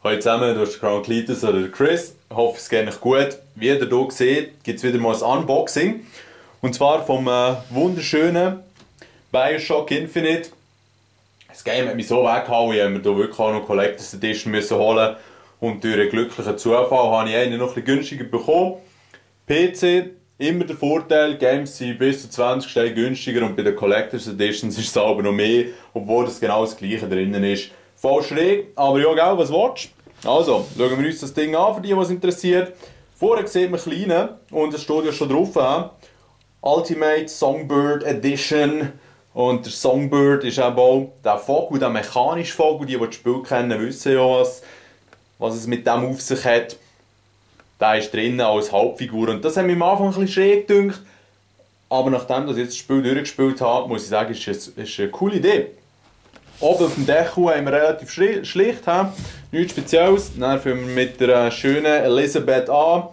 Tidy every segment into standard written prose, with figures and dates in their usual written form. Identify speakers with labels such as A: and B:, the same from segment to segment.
A: Hallo zusammen, du hast Crown Cletus oder Chris. Ich hoffe, es geht euch gut. Wie ihr hier seht, gibt es wieder mal ein Unboxing. Und zwar vom wunderschönen Bioshock Infinite. Das Game hat mich so weggehauen, ich habe mir hier wirklich auch noch Collector's Edition müssen holen. Und durch einen glücklichen Zufall habe ich einen noch ein bisschen günstiger bekommen. PC, immer der Vorteil, Games sind bis zu 20 Steine günstiger und bei den Collector's Editions ist es aber noch mehr, obwohl das genau das gleiche drinnen ist. Voll schräg, aber ja, gell, was willst du? Also, schauen wir uns das Ding an, für die, was interessiert. Vorher sieht man kleinen, und es steht ja schon drauf, Ultimate Songbird Edition. Und der Songbird ist eben auch der Vogel, der mechanische Vogel. Die das Spiel kennen, wissen ja, was es mit dem auf sich hat. Der ist drinnen als Hauptfigur. Und das hat mich am Anfang ein bisschen schräg gedacht. Aber nachdem ich jetzt das Spiel durchgespielt habe, muss ich sagen, ist es eine coole Idee. Oben auf dem Deckel haben wir relativ schlicht, nichts Spezielles. Dann fangen wir mit der schönen Elisabeth an.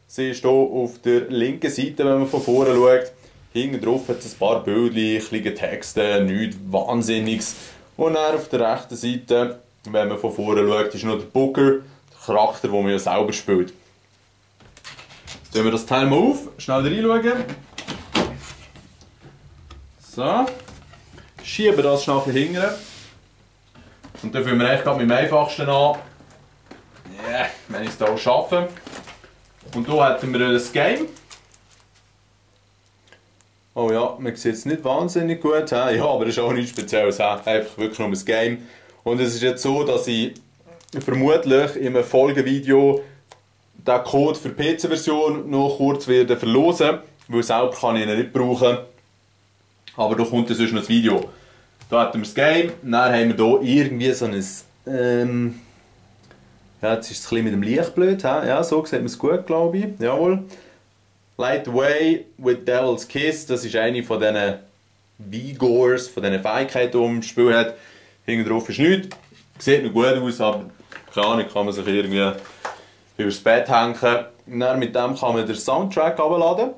A: Sie ist hier auf der linken Seite, wenn man von vorne schaut. Hinten drauf hat es ein paar Bildchen, kleine Texte, nichts Wahnsinniges. Und dann auf der rechten Seite, wenn man von vorne schaut, ist noch der Booker, der Charakter, den man ja selber spielt. Jetzt tun wir das Teil mal auf, schnell reinschauen. So. Schieben das schnell hinten. Und dann fangen wir echt mit dem einfachsten an. Yeah, wenn ich es hier auch schaffe. Und hier hätten wir ein Game. Oh ja, man sieht es nicht wahnsinnig gut. Ja, aber das ist auch nichts Spezielles. Einfach wirklich nur ein Game. Und es ist jetzt so, dass ich vermutlich in einem Folgevideo den Code für die PC-Version noch kurz werde verlosen. Weil selber kann ich ihn nicht brauchen. Aber da kommt sonst noch ein Video. Da hätten wir das Game, dann haben wir hier irgendwie so ein... ja, jetzt ist es ein bisschen mit dem Licht blöd. Ja, so sieht man es gut, glaube ich. Jawohl. Light Away with Devil's Kiss, das ist eine von diesen Vigors, von diesen Fähigkeiten, die man im Spiel hat. Hinten drauf ist nichts. Sieht noch gut aus, aber keine Ahnung, kann man sich irgendwie übers Bett hängen. Und dann mit dem kann man den Soundtrack herunterladen.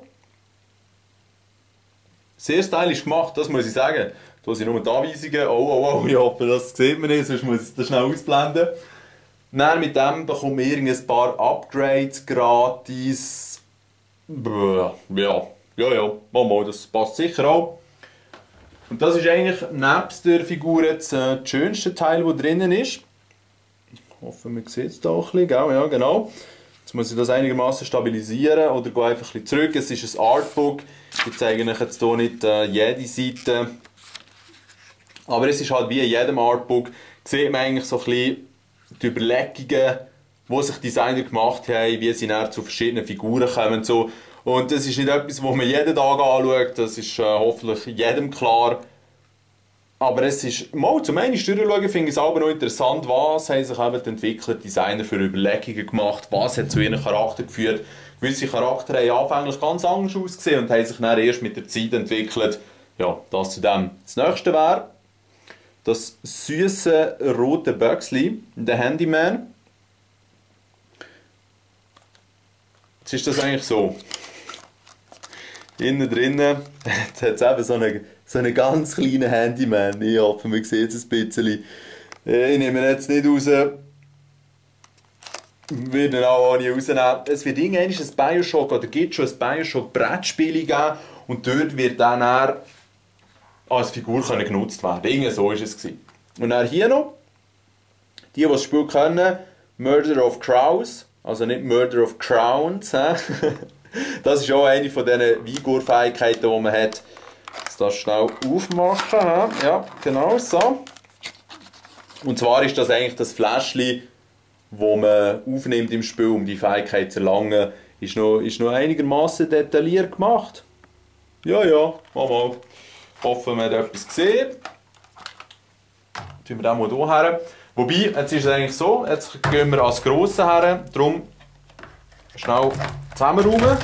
A: Sehr stylisch gemacht, das muss ich sagen. Da sind nur die Anweisungen. Oh, ich hoffe, das sieht man nicht, sonst muss ich das schnell ausblenden. Dann mit dem bekommt man ein paar Upgrades gratis. Ja, mal, das passt sicher auch. Und das ist eigentlich nebst der Figur jetzt das schönste Teil, das drinnen ist. Ich hoffe, man sieht es hier ein bisschen, ja, genau. Jetzt muss ich das einigermaßen stabilisieren oder gehe einfach ein bisschen zurück. Es ist ein Artbook. Ich zeige euch jetzt hier nicht jede Seite. Aber es ist halt wie in jedem Artbook, sieht man eigentlich so ein bisschen die Überlegungen, die sich Designer gemacht haben, wie sie dann zu verschiedenen Figuren kommen. So. Und das ist nicht etwas, was man jeden Tag anschaut, das ist hoffentlich jedem klar. Aber es ist, mal zum einen durchschauen, finde ich es aber noch interessant, was haben sich eben die Entwickler, Designer für Überlegungen gemacht, was hat zu ihrem Charakter geführt. Gewisse Charaktere haben anfänglich ganz anders ausgesehen und haben sich dann erst mit der Zeit entwickelt. Ja, das zu dem. Das nächste wäre das süße rote Buxley, der Handyman. Jetzt ist das eigentlich so. Innen drinnen hat es eben so einen ganz kleinen Handyman. Ich hoffe, man sieht es ein bisschen. Ich nehme ihn jetzt nicht raus. Ich werde ihn auch nicht rausnehmen. Es wird irgendwann ein Bioshock, oder gibt schon ein Bioshock-Brettspiel geben. Und dort wird dann als Figur genutzt werden. Irgendwie so war es. Und dann hier noch, die das Spiel kennen, Murder of Crows, also nicht Murder of Crowns. Das ist auch eine von diesen Vigor-Fähigkeiten, die man hat. Das schnell aufmachen. Ja, genau so. Und zwar ist das eigentlich das Fläschchen, das man aufnimmt im Spiel, um die Fähigkeit zu erlangen. Ist noch einigermaßen detailliert gemacht. Ja, mal. Hoffen, man hat etwas gesehen. Tun wir den mal hier her. Wobei, jetzt ist es eigentlich so, jetzt gehen wir als Grossen her. Darum schnell zusammenräumen.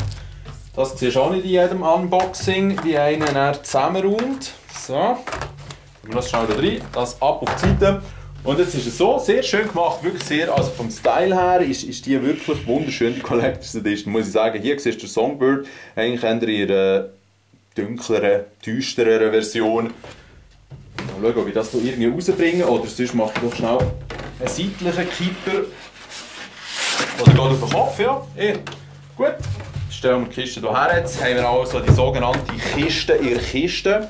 A: Das siehst du auch nicht in jedem Unboxing, wie einer zusammenräumt. So. Tun wir das schnell da rein, das ab auf die Seite. Und jetzt ist es so, sehr schön gemacht, wirklich sehr, also vom Style her ist die wirklich wunderschön, die Collector's Edition, muss ich sagen. Hier siehst du den Songbird, eigentlich in ihrer dunkleren, düstereren Version. Mal schauen, ob ich das hier irgendwie rausbringe, oder sonst mache ich doch schnell einen seitlichen Keeper. Oder geht auf den Kopf, ja. Gut. Stellen wir die Kiste hierher. Jetzt haben wir also die sogenannte Kiste in der Kiste.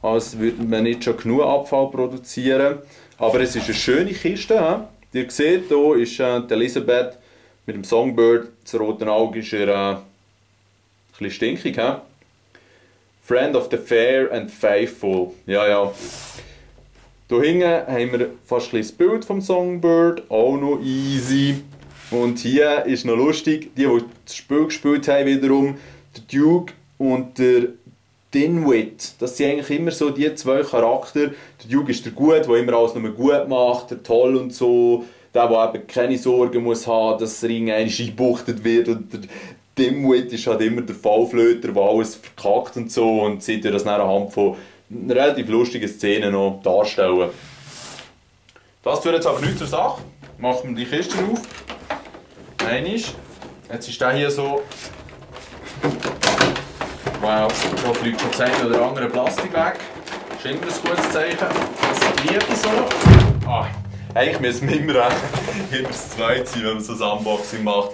A: Als würde man nicht schon genug Abfall produzieren. Aber es ist eine schöne Kiste. He? Ihr seht, hier ist die Elisabeth mit dem Songbird. Das rote Auge ist ihr ein bisschen stinkig. He? Friend of the fair and faithful. Ja, ja. Hier hinten haben wir fast ein das Bild vom Songbird. Auch noch easy. Und hier ist noch lustig, die das Spiel gespielt haben, wiederum der Duke und der Dinwiddie. Das sind eigentlich immer so die zwei Charakter. Der Duke ist der Gut, der immer alles nur gut macht, der Toll und so. Der eben keine Sorgen muss haben, dass das Ring eingebuchtet wird. Und der Dinwiddie ist halt immer der Fallflöter, der alles verkackt und so. Und sieht das dann anhand von relativ lustigen Szenen noch darstellen. Das tut jetzt aber nichts zur Sache. Machen wir die Kiste auf. Einisch. Jetzt ist der hier so. Wow, da fliegt schon das eine oder andere Plastik weg. Das ist immer ein gutes Zeichen. Das liebe ich so. Eigentlich müssen wir immer das Zweite sein, wenn man so ein Unboxing macht.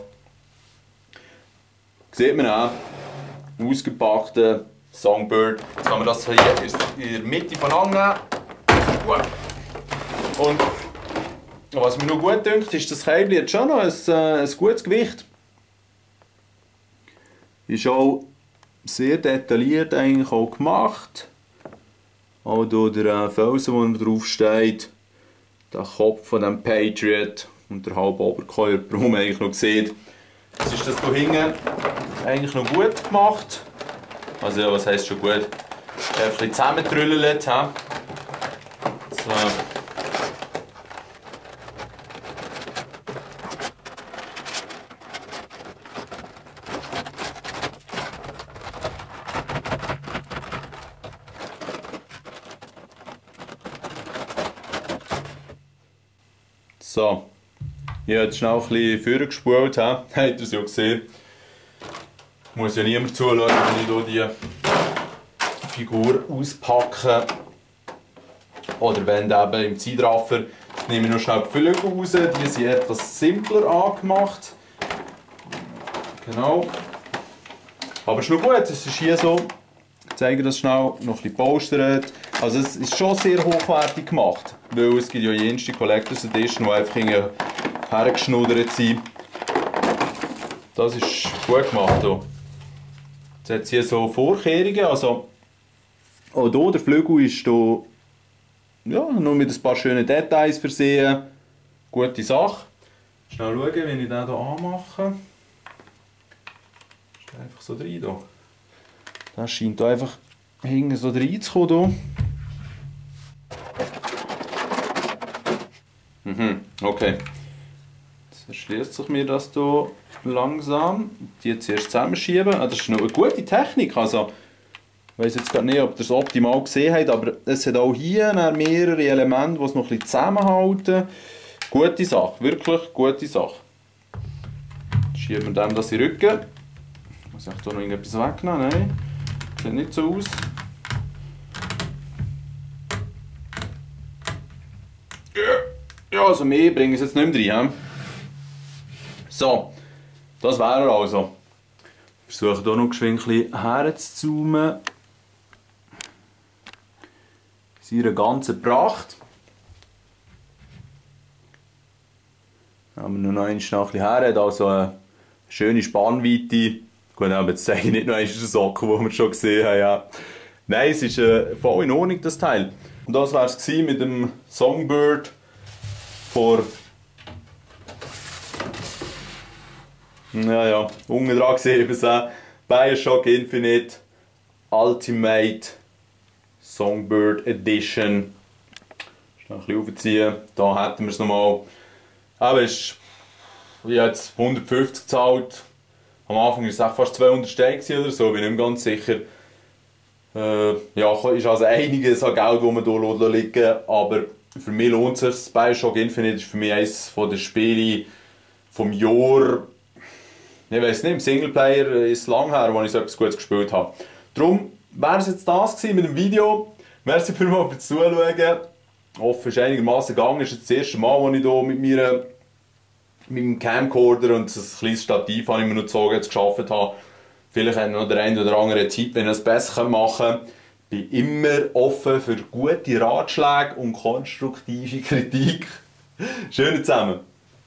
A: Sieht man auch. Ausgepackter Songbird. Jetzt kann man das hier in der Mitte voneinander nehmen. Und was mir noch gut dünkt, ist, das Käbel hat schon noch ein gutes Gewicht. Ist auch sehr detailliert eigentlich auch gemacht. Auch hier der Felsen, der drauf steht. Der Kopf von dem Patriot und der halbe Oberkörper, den man eigentlich noch sieht. Jetzt ist das hier hinten eigentlich noch gut gemacht. Also ja, was heisst schon gut? Ein bisschen zusammentrüllelt. So. So, ich habe jetzt schnell ein bisschen vorgespult, habt ihr es ja gesehen. Muss ja niemand zuschauen, wenn ich hier die Figur auspacke. Oder wenn eben im Zeitraffer, jetzt nehme ich noch schnell die Füllung raus, die sind etwas simpler angemacht. Genau. Aber es ist noch gut, es ist hier so, ich zeige das schnell, noch ein bisschen gepolstert. Also es ist schon sehr hochwertig gemacht, weil es gibt ja jenste Collectors Edition, die einfach hergeschnuddert sind. Das ist gut gemacht hier. Jetzt hat es hier so Vorkehrungen, also auch hier, der Flügel ist hier, ja, nur mit ein paar schönen Details versehen. Gute Sache. Schnell schauen, wie ich den hier anmache. Ist einfach so rein hier. Das scheint hier einfach hinten so reinzukommen. Okay. Jetzt erschließt sich mir das hier langsam. Die zuerst zusammenschieben. Das ist noch eine gute Technik. Also, ich weiss jetzt gar nicht, ob ihr es optimal gesehen habt, aber es hat auch hier mehrere Elemente, die es noch ein bisschen zusammenhalten. Gute Sache, wirklich gute Sache. Jetzt schieben wir dem das in den Rücken. Muss ich hier noch irgendetwas wegnehmen? Nein, sieht nicht so aus. Ja, also mehr bringen wir es jetzt nicht mehr rein. So, das wäre er also. Ich versuche hier noch geschwind ein bisschen herzuzoomen. In ihrer ganzen Pracht. Haben wir noch ein bisschen her, hat also eine schöne Spannweite. Gut, aber jetzt zeige ich nicht noch einen Socken, den wir schon gesehen haben. Ja. Nein, es ist voll in Ordnung, das Teil. Und das war es mit dem Songbird vor. Ja, unten dran gesehen, eben so Bioshock Infinite Ultimate Songbird Edition. Noch ein bisschen aufziehen. Da hätten wir es nochmal. Aber ich habe jetzt 150 gezahlt. Am Anfang war es auch fast 200 Steine oder so, bin ich nicht ganz sicher. Ja, ist also einiges an Geld, das man hier liegen. Aber für mich lohnt es sich. Bioshock Infinite ist für mich eines der Spiele vom Jahr. Ich weiß nicht, im Singleplayer ist es lange her, als ich so etwas Gutes gespielt habe. Darum wäre es jetzt das mit dem Video. Merci vielmals fürs Zuschauen. Offen ist einigermaßen gegangen. Das ist das erste Mal, als ich hier mit meinem Camcorder und ein kleines Stativ habe ich mir noch gezogen, jetzt geschafft habe. Vielleicht hat noch der eine oder andere Tipp, wenn ich es besser machen kann. Ich bin immer offen für gute Ratschläge und konstruktive Kritik. Schön zusammen.